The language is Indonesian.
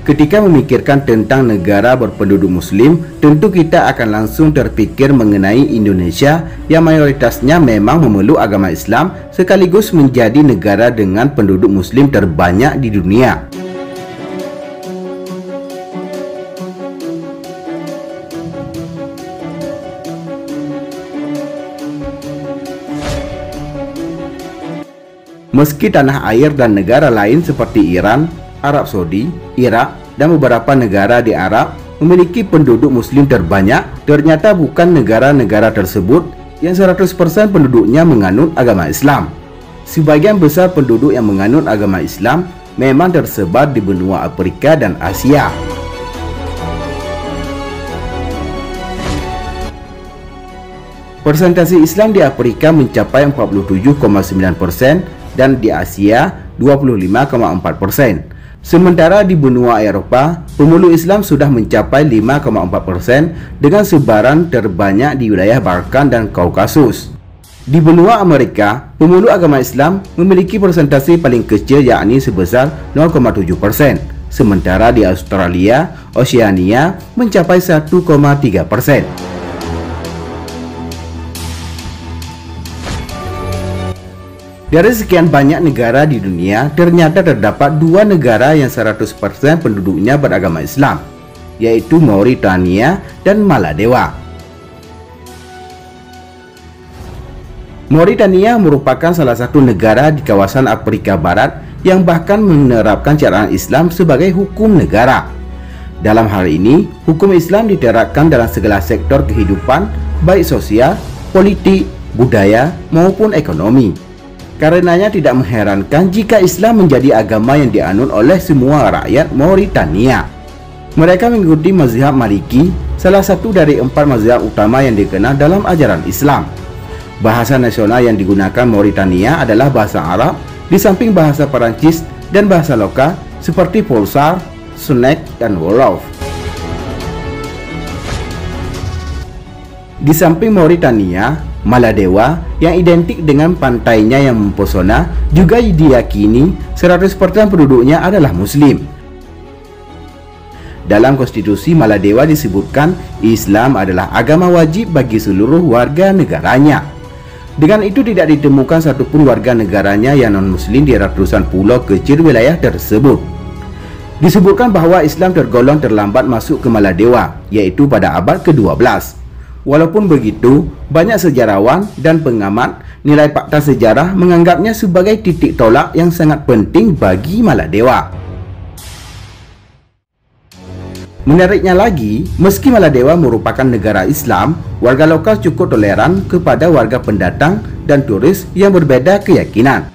Ketika memikirkan tentang negara berpenduduk muslim, tentu kita akan langsung terpikir mengenai Indonesia yang mayoritasnya memang memeluk agama Islam sekaligus menjadi negara dengan penduduk muslim terbanyak di dunia. Meski tanah air dan negara lain seperti Iran, Arab Saudi, Irak, dan beberapa negara di Arab memiliki penduduk muslim terbanyak, ternyata bukan negara-negara tersebut yang 100% penduduknya menganut agama Islam. Sebagian besar penduduk yang menganut agama Islam memang tersebar di benua Afrika dan Asia. Persentase Islam di Afrika mencapai 47,9% dan di Asia 25,4%. Sementara di benua Eropa, pemeluk Islam sudah mencapai 5,4% dengan sebaran terbanyak di wilayah Balkan dan Kaukasus. Di benua Amerika, pemeluk agama Islam memiliki persentase paling kecil yakni sebesar 0,7%. Sementara di Australia, Oceania mencapai 1,3%. Dari sekian banyak negara di dunia, ternyata terdapat dua negara yang 100% penduduknya beragama Islam, yaitu Mauritania dan Maladewa. Mauritania merupakan salah satu negara di kawasan Afrika Barat yang bahkan menerapkan syariat Islam sebagai hukum negara. Dalam hal ini, hukum Islam diterapkan dalam segala sektor kehidupan, baik sosial, politik, budaya, maupun ekonomi. Karenanya tidak mengherankan jika Islam menjadi agama yang dianut oleh semua rakyat Mauritania. Mereka mengikuti mazhab Maliki, salah satu dari 4 mazhab utama yang dikenal dalam ajaran Islam. Bahasa nasional yang digunakan Mauritania adalah bahasa Arab, di samping bahasa Perancis dan bahasa lokal seperti Pulsar, Snek, dan Wolof. Di samping Mauritania, Maladewa yang identik dengan pantainya yang mempesona juga diyakini 100% penduduknya adalah muslim. Dalam konstitusi Maladewa disebutkan Islam adalah agama wajib bagi seluruh warga negaranya. Dengan itu tidak ditemukan satupun warga negaranya yang non-muslim di ratusan pulau kecil wilayah tersebut. Disebutkan bahwa Islam tergolong terlambat masuk ke Maladewa, yaitu pada abad ke-12. Walaupun begitu, banyak sejarawan dan pengamat nilai fakta sejarah menganggapnya sebagai titik tolak yang sangat penting bagi Maladewa. Menariknya lagi, meski Maladewa merupakan negara Islam, warga lokal cukup toleran kepada warga pendatang dan turis yang berbeda keyakinan.